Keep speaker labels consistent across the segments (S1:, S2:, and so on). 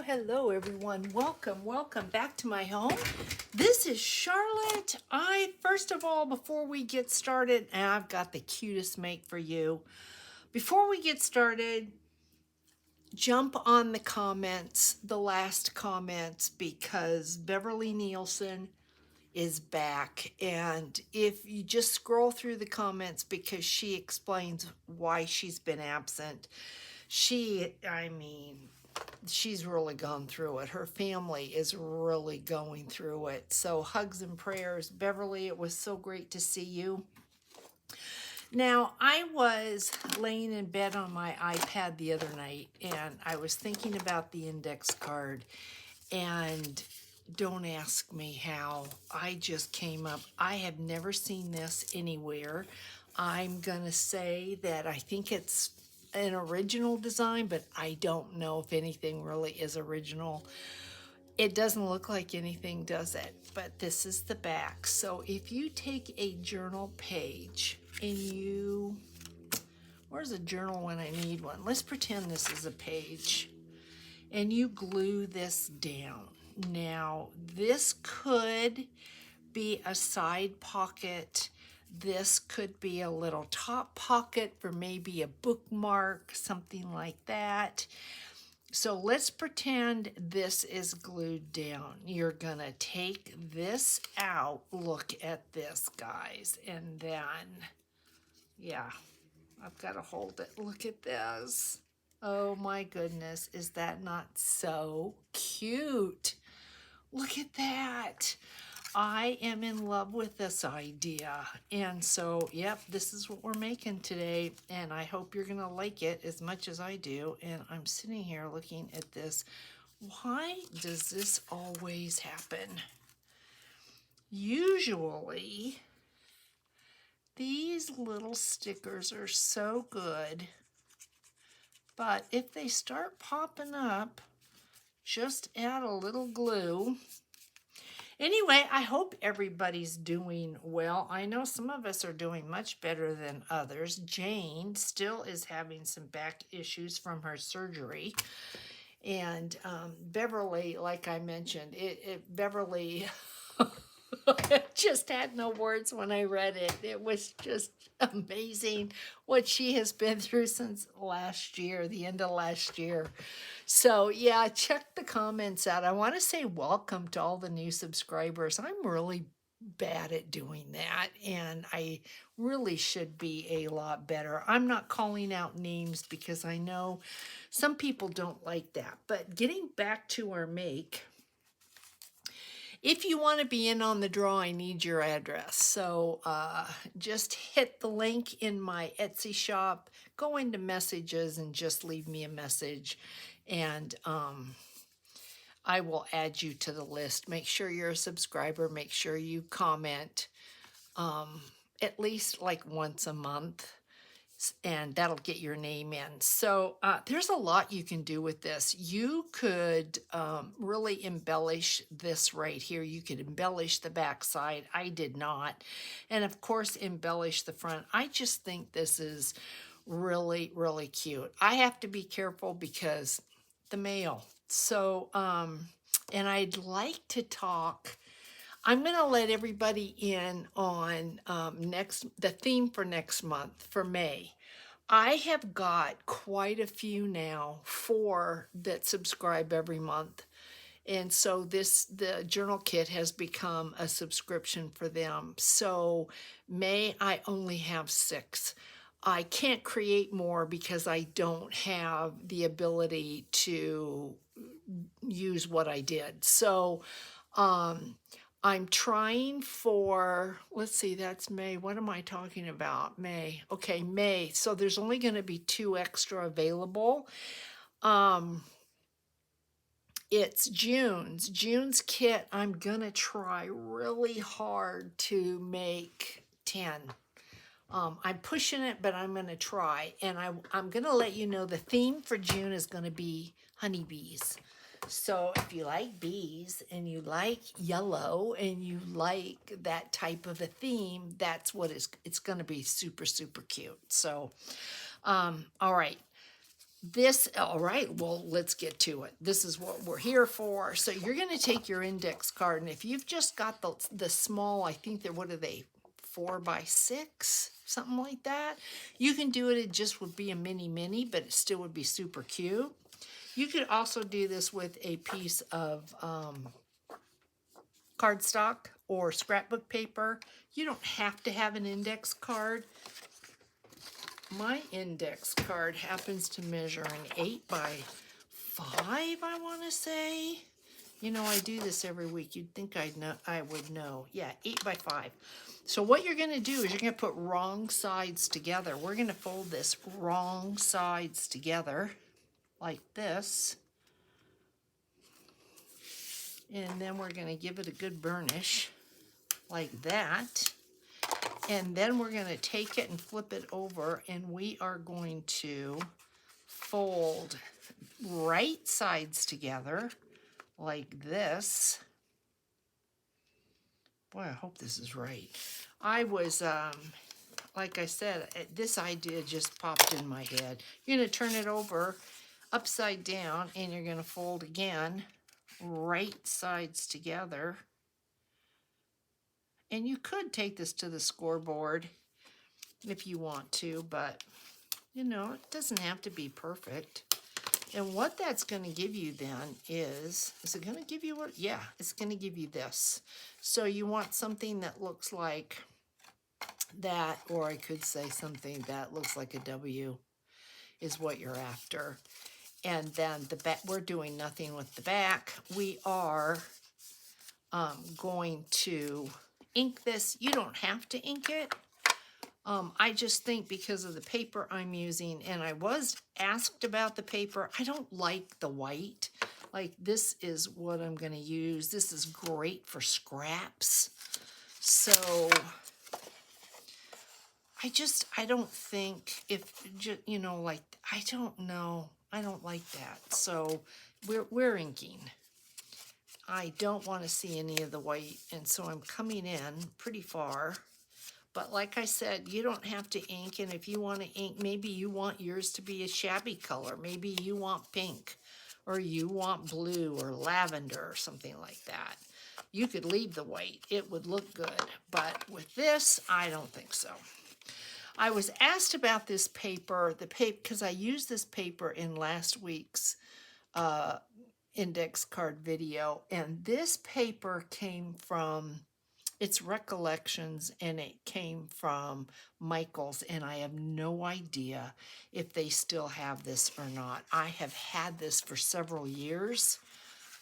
S1: Hello, everyone. Welcome back to my home. This is Charlotte. First of all, before we get started, and I've got the cutest make for you. Before we get started, jump on the comments, the last comments, because Beverly Nielsen is back. And if you just scroll through the comments, because she explains why she's been absent, she's really gone through it. Her family is really going through it. So hugs and prayers. Beverly, it was so great to see you. Now, I was laying in bed on my iPad the other night, and I was thinking about the index card, and don't ask me how. I just came up. I have never seen this anywhere. I'm going to say that I think it's an original design, but I don't know if anything really is original. It doesn't look like anything, does it? But this is the back. So if you take a journal page and where's a journal when I need one? Let's pretend this is a page. And you glue this down. Now, this could be a side pocket. This could be a little top pocket for maybe a bookmark, something like that. So let's pretend this is glued down. You're gonna take this out. Look at this, guys. And then, yeah, I've got to hold it. Look at this. Oh my goodness, is that not so cute? Look at that. I am in love with this idea. And so, yep, this is what we're making today. And I hope you're going to like it as much as I do. And I'm sitting here looking at this. Why does this always happen? Usually, these little stickers are so good. But if they start popping up, just add a little glue. Anyway, I hope everybody's doing well. I know some of us are doing much better than others. Jane still is having some back issues from her surgery. And Beverly, like I mentioned, Beverly just had no words when I read it. It was just amazing what she has been through since last year, the end of last year. So, yeah, check the comments out. I want to say welcome to all the new subscribers. I'm really bad at doing that, and I really should be a lot better. I'm not calling out names because I know some people don't like that. But getting back to our make, if you want to be in on the draw, I need your address. So just hit the link in my Etsy shop, go into messages and just leave me a message. And I will add you to the list. Make sure you're a subscriber. Make sure you comment at least like once a month, and that'll get your name in. So there's a lot you can do with this. You could really embellish this right here. You could embellish the back side. I did not. And of course, embellish the front. I just think this is really, really cute. I have to be careful because the mail. So, and I'd like to talk. I'm going to let everybody in on the theme for next month, for May. I have got quite a few now, 4 that subscribe every month. And so the journal kit has become a subscription for them. So May, I only have 6. I can't create more because I don't have the ability to use what I did. So I'm trying for, let's see, that's May. What am I talking about? May. Okay, May. So there's only going to be 2 extra available. It's June's kit. I'm going to try really hard to make 10. I'm pushing it, but I'm going to try. And I'm going to let you know the theme for June is going to be honeybees. So if you like bees and you like yellow and you like that type of a theme, that's what it's going to be super, super cute. So, all right. all right, well, let's get to it. This is what we're here for. So you're going to take your index card, and if you've just got the small, I think they're, what are they, 4x6, something like that. You can do it, it just would be a mini, but it still would be super cute. You could also do this with a piece of cardstock or scrapbook paper. You don't have to have an index card. My index card happens to measure an 8x5, I want to say. You know, I do this every week. You'd think I would know. Yeah, 8x5. So what you're going to do is you're going to put wrong sides together. We're going to fold this wrong sides together like this. And then we're going to give it a good burnish like that. And then we're going to take it and flip it over, and we are going to fold right sides together like this. Boy, I hope this is right. I was, like I said, this idea just popped in my head. You're going to turn it over upside down, and you're going to fold again right sides together. And you could take this to the scoreboard if you want to, but you know, it doesn't have to be perfect. And what that's going to give you then is it going to give you what? Yeah, it's going to give you this. So you want something that looks like that, or I could say something that looks like a W is what you're after. And then the back, we're doing nothing with the back. We are going to ink this. You don't have to ink it. I just think because of the paper I'm using, and I was asked about the paper, I don't like the white. Like, this is what I'm going to use. This is great for scraps. So I don't think you know, like, I don't know. I don't like that. So we're inking. I don't want to see any of the white, and so I'm coming in pretty far. But like I said, you don't have to ink, and if you want to ink, maybe you want yours to be a shabby color. Maybe you want pink, or you want blue or lavender or something like that. You could leave the white. It would look good. But with this, I don't think so. I was asked about this paper, because I used this paper in last week's index card video, and this paper came from, it's Recollections, and it came from Michaels, and I have no idea if they still have this or not. I have had this for several years.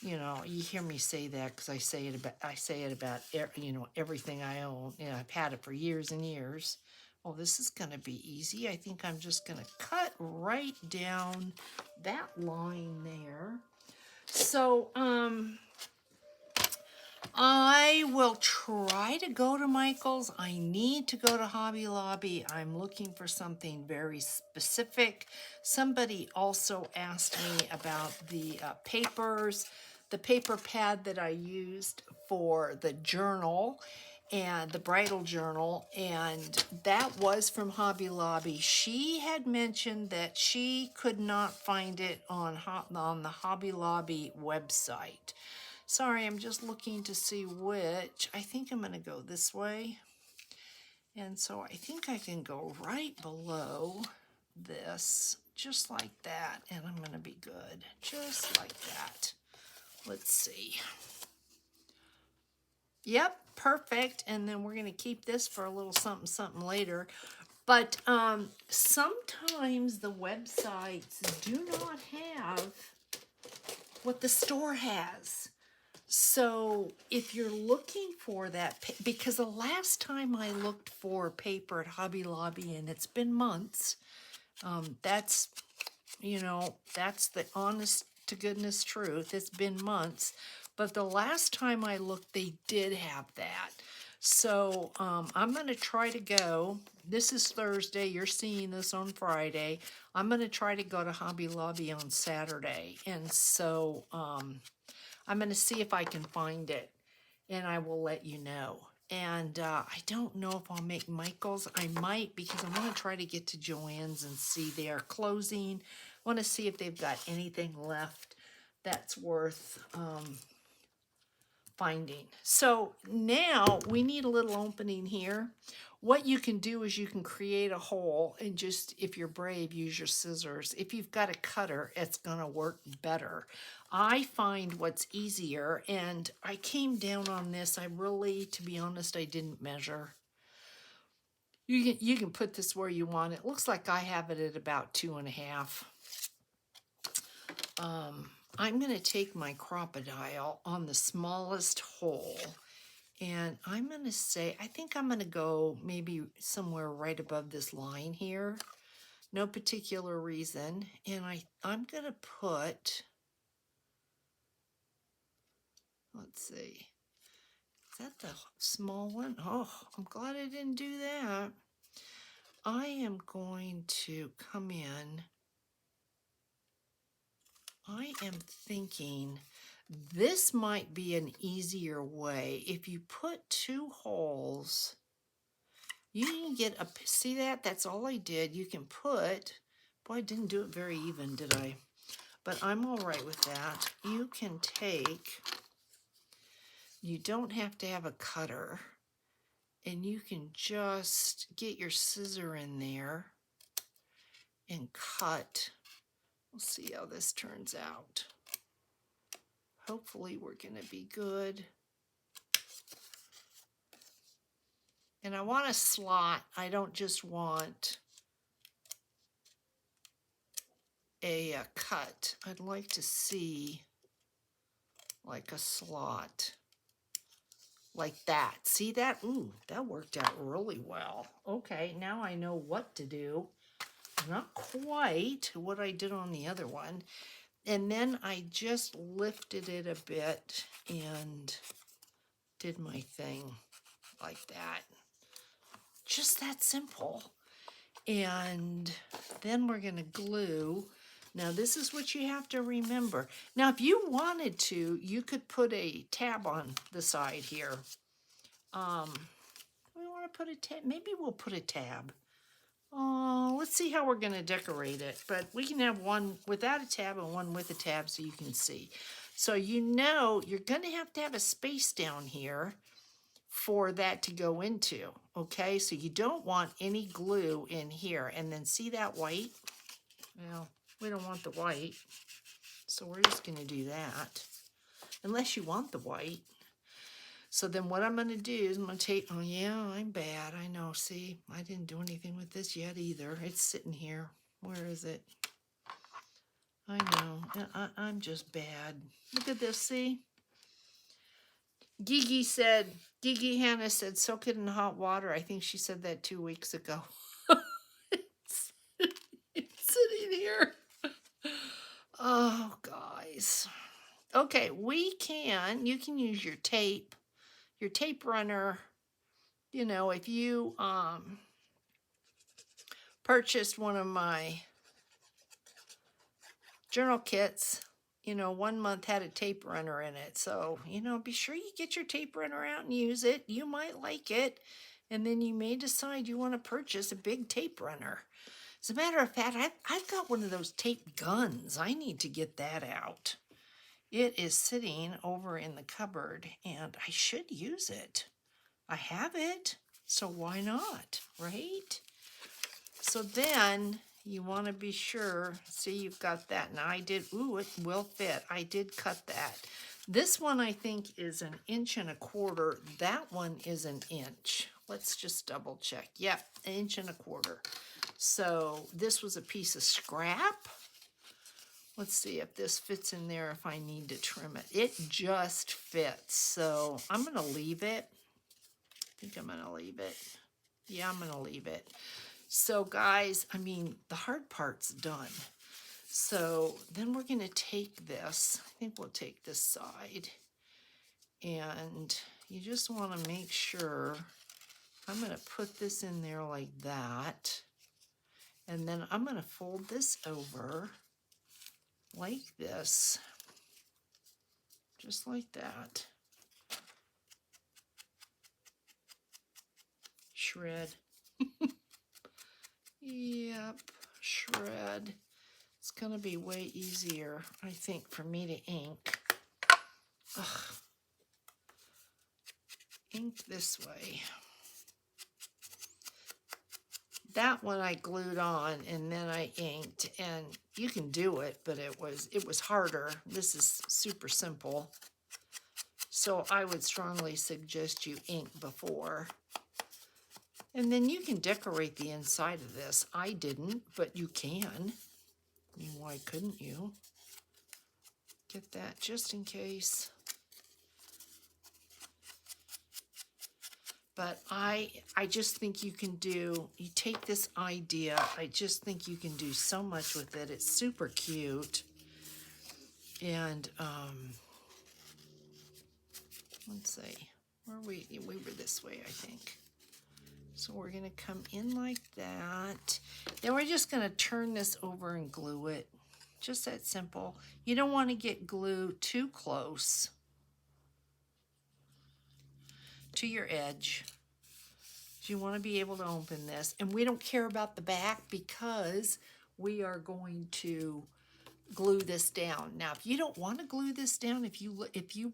S1: You know, you hear me say that because I say it about you know, everything I own. You know, I've had it for years and years. Oh, this is going to be easy. I think I'm just going to cut right down that line there. So, I will try to go to Michael's. I need to go to Hobby Lobby. I'm looking for something very specific. Somebody also asked me about the papers, the paper pad that I used for the journal and the bridal journal, and that was from Hobby Lobby. She had mentioned that she could not find it on the Hobby Lobby website. Sorry, I'm just looking to see which. I think I'm going to go this way. And so I think I can go right below this, just like that, and I'm going to be good. Just like that. Let's see. Yep, perfect. And then we're going to keep this for a little something later. But sometimes the websites do not have what the store has. So if you're looking for that, because the last time I looked for paper at Hobby Lobby, and it's been months, that's, you know, that's the honest to goodness truth. It's been months. But the last time I looked, they did have that. So I'm going to try to go. This is Thursday. You're seeing this on Friday. I'm going to try to go to Hobby Lobby on Saturday. And so I'm going to see if I can find it, and I will let you know. And I don't know if I'll make Michael's. I might, because I'm going to try to get to Joann's and see they are closing. want to see if they've got anything left that's worth finding. So now we need a little opening here. What you can do is you can create a hole and just, if you're brave, use your scissors. If you've got a cutter, it's gonna work better. I find what's easier, and I came down on this. I really, to be honest, I didn't measure. You can put this where you want it. Looks like I have it at about 2.5. I'm going to take my Crop-A-Dile on the smallest hole, and I'm going to say, I think I'm going to go maybe somewhere right above this line here. No particular reason. And I'm going to put, let's see, is that the small one? Oh, I'm glad I didn't do that. I am going to come in. I am thinking this might be an easier way. If you put 2 holes, you can get a, see that? That's all I did. You can put, boy, I didn't do it very even, did I? But I'm all right with that. You can take, you don't have to have a cutter, and you can just get your scissor in there and cut. We'll see how this turns out. Hopefully we're going to be good. And I want a slot. I don't just want a cut. I'd like to see like a slot like that. See that? Ooh, that worked out really well. Okay, now I know what to do. Not quite what I did on the other one. And then I just lifted it a bit and did my thing like that. Just that simple. And then we're going to glue. Now this is what you have to remember. Now if you wanted to, you could put a tab on the side here. We want to put a tab. Maybe we'll put a tab. Let's see how we're going to decorate it. But we can have one without a tab and one with a tab so you can see. So you know you're going to have a space down here for that to go into. Okay, so you don't want any glue in here. And then see that white? Well, we don't want the white. So we're just going to do that. Unless you want the white. So then what I'm going to do is I'm going to take, oh yeah, I'm bad. I know. See, I didn't do anything with this yet either. It's sitting here. Where is it? I know. I'm just bad. Look at this, see? Gigi Hannah said, soak it in hot water. I think she said that 2 weeks ago. it's sitting here. Oh, guys. Okay, you can use your tape runner. You know, if you purchased one of my journal kits, you know, 1 month had a tape runner in it. So, you know, be sure you get your tape runner out and use it. You might like it. And then you may decide you want to purchase a big tape runner. As a matter of fact, I've got one of those tape guns. I need to get that out. It is sitting over in the cupboard, and I should use it. I have it, so why not, right? So then you want to be sure, see, you've got that. Now I did, ooh, it will fit. I did cut that. This one I think is 1 1/4 inches. That one is 1 inch. Let's just double check. Yep, 1 1/4 inches. So this was a piece of scrap. Let's see if this fits in there, if I need to trim it. It just fits. So I'm going to leave it. I think I'm going to leave it. Yeah, I'm going to leave it. So guys, I mean, the hard part's done. So then we're going to take this. I think we'll take this side. And you just want to make sure. I'm going to put this in there like that. And then I'm going to fold this over like this. Just like that. Shred. Yep, shred. It's going to be way easier, I think, for me to ink. Ugh. Ink this way. That one I glued on and then I inked, and you can do it, but it was harder. This is super simple. So I would strongly suggest you ink before. And then you can decorate the inside of this. I didn't, but you can. I mean, why couldn't you? Get that just in case. But I just think you take this idea, I just think you can do so much with it. It's super cute. And let's see, we were this way, I think. So we're gonna come in like that. Then we're just gonna turn this over and glue it. Just that simple. You don't want to get glue too close to your edge. You want to be able to open this, and we don't care about the back because we are going to glue this down. Now, if you don't want to glue this down, if you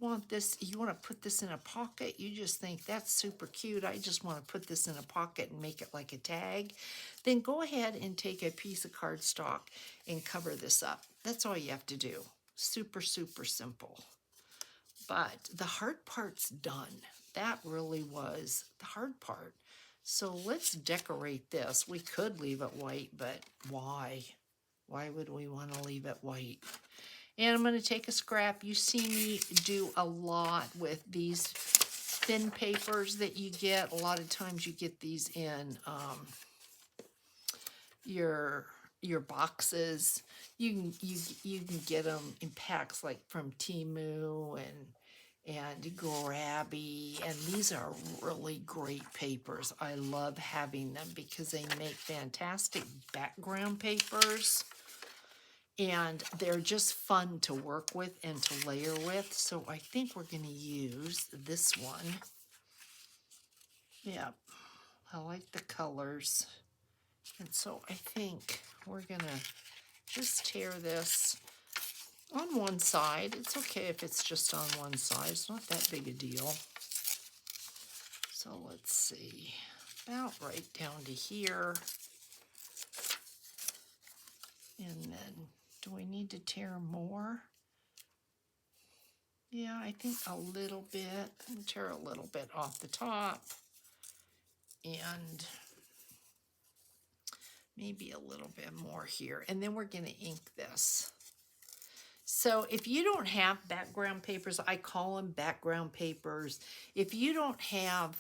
S1: want this, you want to put this in a pocket, you just think that's super cute, I just want to put this in a pocket and make it like a tag, then go ahead and take a piece of cardstock and cover this up. That's all you have to do. Super, super simple. But the hard part's done. That really was the hard part. So let's decorate this. We could leave it white, but why? Why would we want to leave it white? And I'm going to take a scrap. You see me do a lot with these thin papers that you get. A lot of times you get these in your boxes. You can get them in packs like from Temu and Grabby, and these are really great papers. I love having them because they make fantastic background papers, and they're just fun to work with and to layer with. So I think we're going to use this one. Yeah, I like the colors, and so I think we're going to just tear this on one side. It's okay if it's just on one side. It's not that big a deal. So let's see, about right down to here. And then, do we need to tear more? Yeah, I think a little bit. I'll tear a little bit off the top. And maybe a little bit more here. And then we're going to ink this. So if you don't have background papers, I call them background papers. If you don't have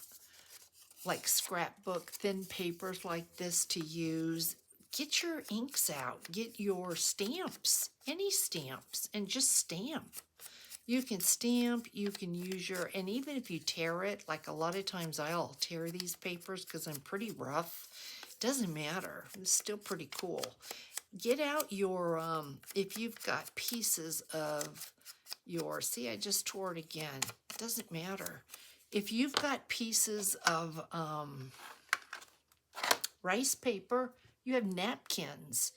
S1: like scrapbook thin papers like this to use, get your inks out, get your stamps, any stamps, and just stamp. You can stamp, you can use your, and even if you tear it, like a lot of times I'll tear these papers because I'm pretty rough. Doesn't matter, it's still pretty cool. Get out your, if you've got pieces of your, see, I just tore it again. Doesn't matter. If you've got pieces of rice paper, you have napkins,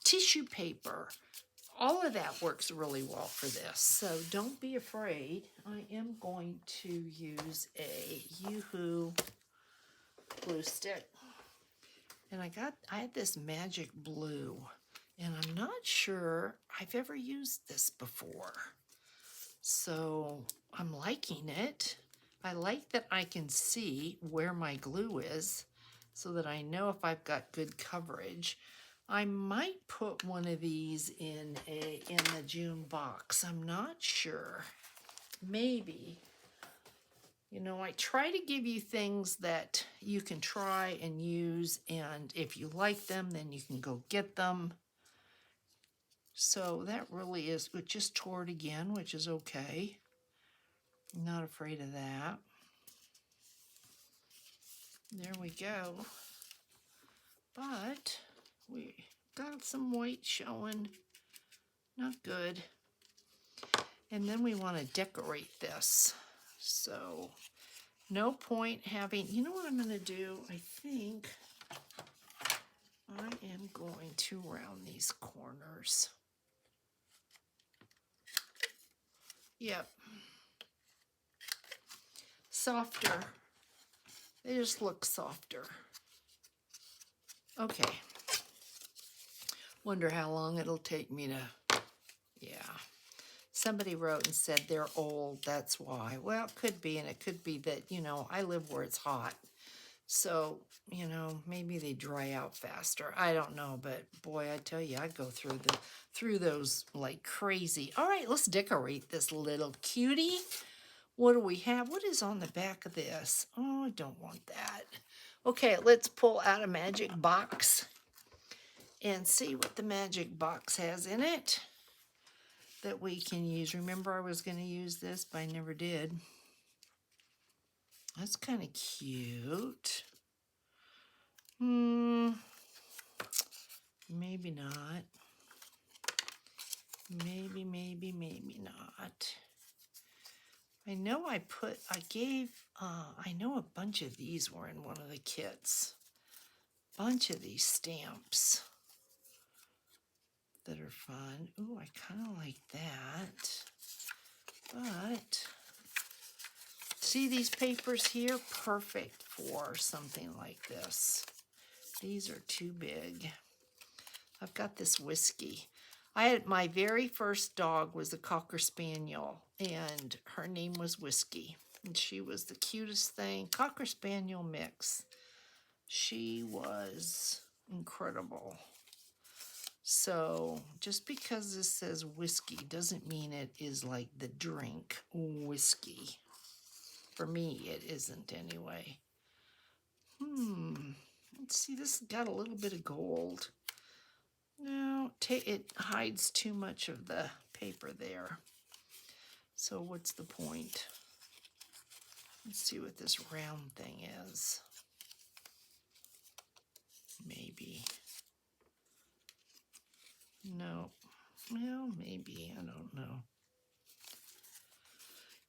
S1: tissue paper, all of that works really well for this. So don't be afraid. I am going to use a Yoo-Hoo glue stick. And I had this magic blue, and I'm not sure I've ever used this before. So I'm liking it. I like that I can see where my glue is so that I know if I've got good coverage. I might put one of these in the June box. I'm not sure. Maybe. You know, I try to give you things that you can try and use, and if you like them, then you can go get them. So that really is, it just tore it again, which is okay. I'm not afraid of that. There we go. But we got some white showing. Not good. And then we want to decorate this. So no point having, you know what I'm going to do? I think I am going to round these corners. Yep. Softer. They just look softer. Okay. Wonder how long it'll take me to, yeah. Somebody wrote and said they're old, that's why. Well, it could be, and it could be that, you know, I live where it's hot. So, you know, maybe they dry out faster. I don't know, but boy, I tell you, I go through those like crazy. All right, let's decorate this little cutie. What do we have? What is on the back of this? Oh, I don't want that. Okay, let's pull out a magic box and see what the magic box has in it that we can use. Remember, I was going to use this, but I never did. That's kind of cute. Maybe not. Maybe not. I know I know a bunch of these were in one of the kits. Bunch of these stamps that are fun. Ooh, I kind of like that. But, see these papers here? Perfect for something like this. These are too big. I've got this whiskey. My very first dog was a Cocker Spaniel, and her name was Whiskey. And she was the cutest thing. Cocker Spaniel mix. She was incredible. So just because this says whiskey doesn't mean it is like the drink whiskey. For me, it isn't anyway. Let's see, this has got a little bit of gold. No, it hides too much of the paper there. So what's the point? Let's see what this round thing is. Maybe. No. Well, maybe. I don't know.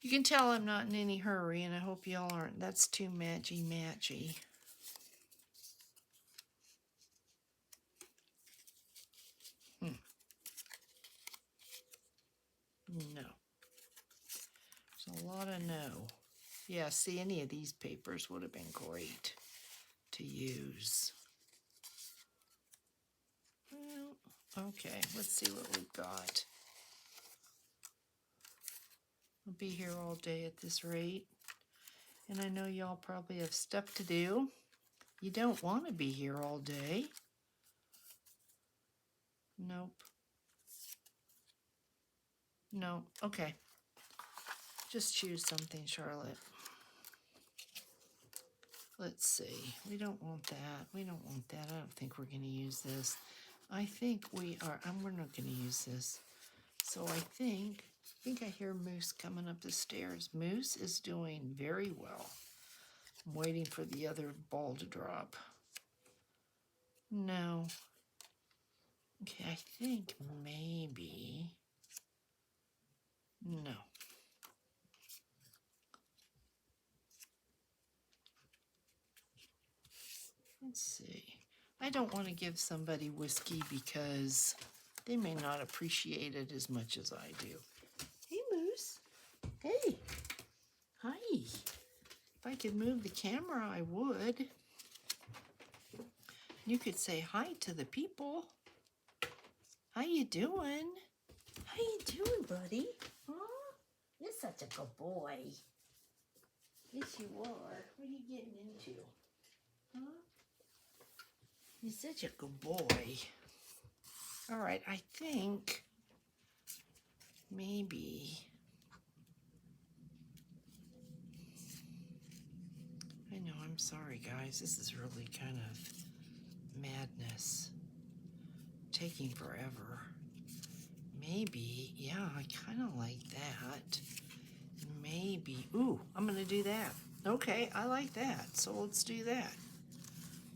S1: You can tell I'm not in any hurry, and I hope y'all aren't. That's too matchy-matchy. No. There's a lot of no. Yeah, see, any of these papers would have been great to use. Well, okay, let's see what we've got. I'll be here all day at this rate. And I know y'all probably have stuff to do. You don't want to be here all day. Nope. No, okay. Just choose something, Charlotte. Let's see. We don't want that. We don't want that. I don't think we're going to use this. I think we are. We're not going to use this. So I think I hear Moose coming up the stairs. Moose is doing very well. I'm waiting for the other ball to drop. No. Okay, I think maybe. No. Let's see. I don't want to give somebody whiskey because they may not appreciate it as much as I do. Hey, Moose. Hey. Hi. If I could move the camera, I would. You could say hi to the people. How you doing? How you doing, buddy? Huh? You're such a good boy. Yes, you are. What are you getting into? Huh? You're such a good boy. All right, I think maybe. I know, I'm sorry, guys. This is really kind of madness. Taking forever. Maybe, yeah, I kind of like that. Maybe, ooh, I'm going to do that. Okay, I like that, so let's do that.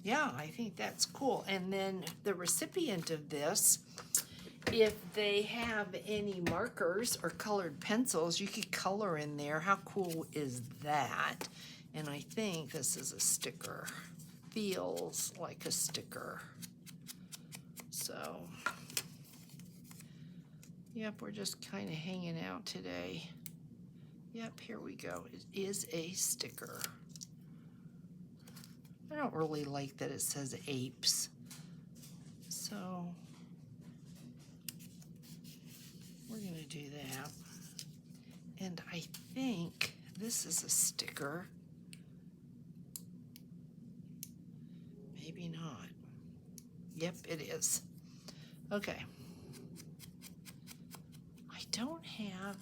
S1: Yeah, I think that's cool. And then the recipient of this, if they have any markers or colored pencils, you could color in there. How cool is that? And I think this is a sticker. Feels like a sticker. So, yep, we're just kind of hanging out today. Yep, here we go. It is a sticker. I don't really like that it says apes. So, we're going to do that. And I think this is a sticker. Maybe not. Yep, it is. Okay. I don't have,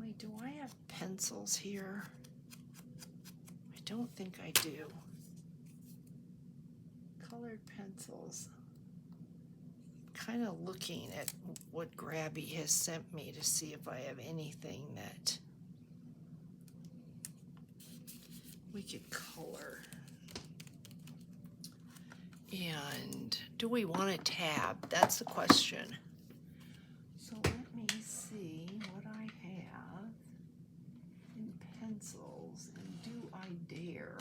S1: wait, do I have pencils here? I don't think I do. Colored pencils. Kind of looking at what Grabby has sent me to see if I have anything that we could color. And do we want a tab? That's the question. So let me see what I have in pencils, and do I dare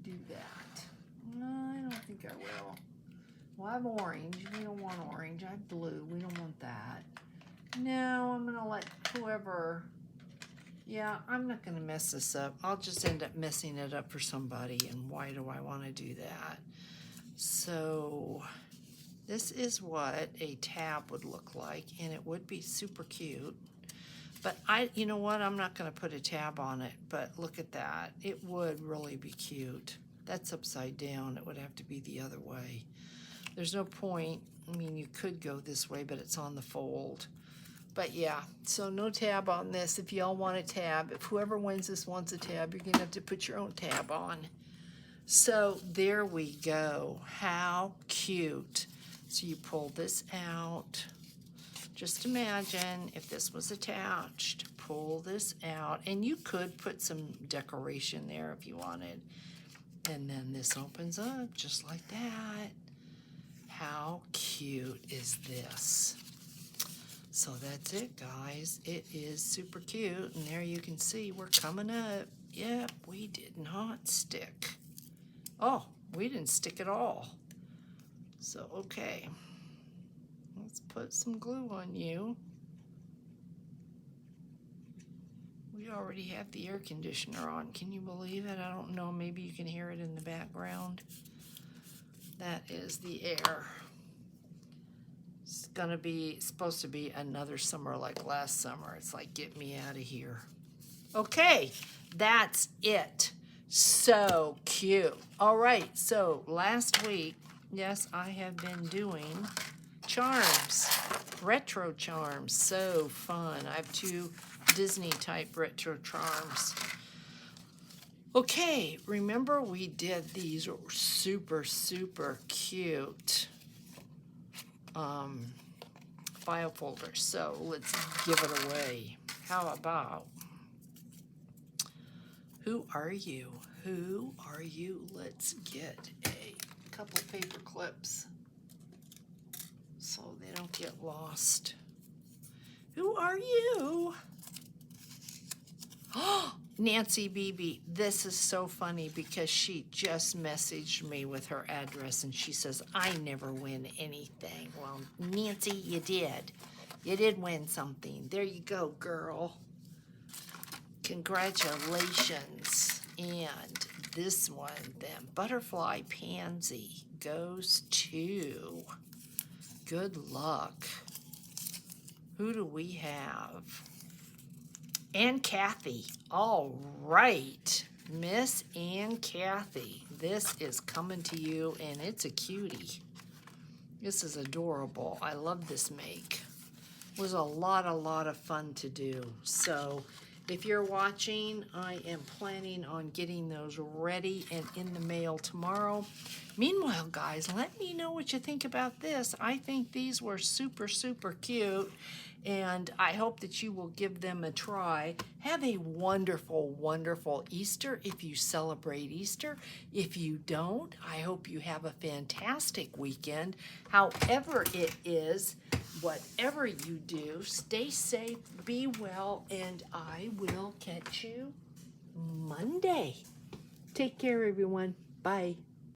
S1: do that? No, I don't think I will. Well, I have orange. We don't want orange. I have blue. We don't want that. No, I'm going to let whoever... Yeah, I'm not going to mess this up. I'll just end up messing it up for somebody, and why do I want to do that? So, this is what a tab would look like, and it would be super cute. But you know what? I'm not going to put a tab on it, but look at that. It would really be cute. That's upside down. It would have to be the other way. There's no point. I mean, you could go this way, but it's on the fold. But yeah, so no tab on this. If y'all want a tab, if whoever wins this wants a tab, you're going to have to put your own tab on. So there we go. How cute. So you pull this out. Just imagine if this was attached. Pull this out. And you could put some decoration there if you wanted. And then this opens up just like that. How cute is this? So that's it, guys. It is super cute. And there you can see we're coming up. Yep, we did not stick. Oh, we didn't stick at all. So, okay. Let's put some glue on you. We already have the air conditioner on. Can you believe it? I don't know. Maybe you can hear it in the background. That is the air. It's supposed to be another summer like last summer. It's like, get me out of here. Okay, that's it. So cute. All right, so last week, yes, I have been doing charms, retro charms. So fun. I have 2 Disney type retro charms. Okay, remember we did these super, super cute file folders. So let's give it away. How about, who are you? Who are you? Let's get a couple paper clips so they don't get lost. Who are you? Oh, Nancy Beebe. This is so funny because she just messaged me with her address and she says, I never win anything. Well, Nancy, you did. You did win something. There you go, girl. Congratulations. And this one, then, Butterfly Pansy, goes to, good luck. Who do we have? Ann Kathy. All right. Miss Ann Kathy. This is coming to you, and it's a cutie. This is adorable. I love this make. It was a lot of fun to do. So if you're watching, I am planning on getting those ready and in the mail tomorrow. Meanwhile, guys, let me know what you think about this. I think these were super, super cute, and I hope that you will give them a try. Have a wonderful, wonderful Easter if you celebrate Easter. If you don't, I hope you have a fantastic weekend. However it is, whatever you do, stay safe, be well, and I will catch you Monday. Take care, everyone. Bye.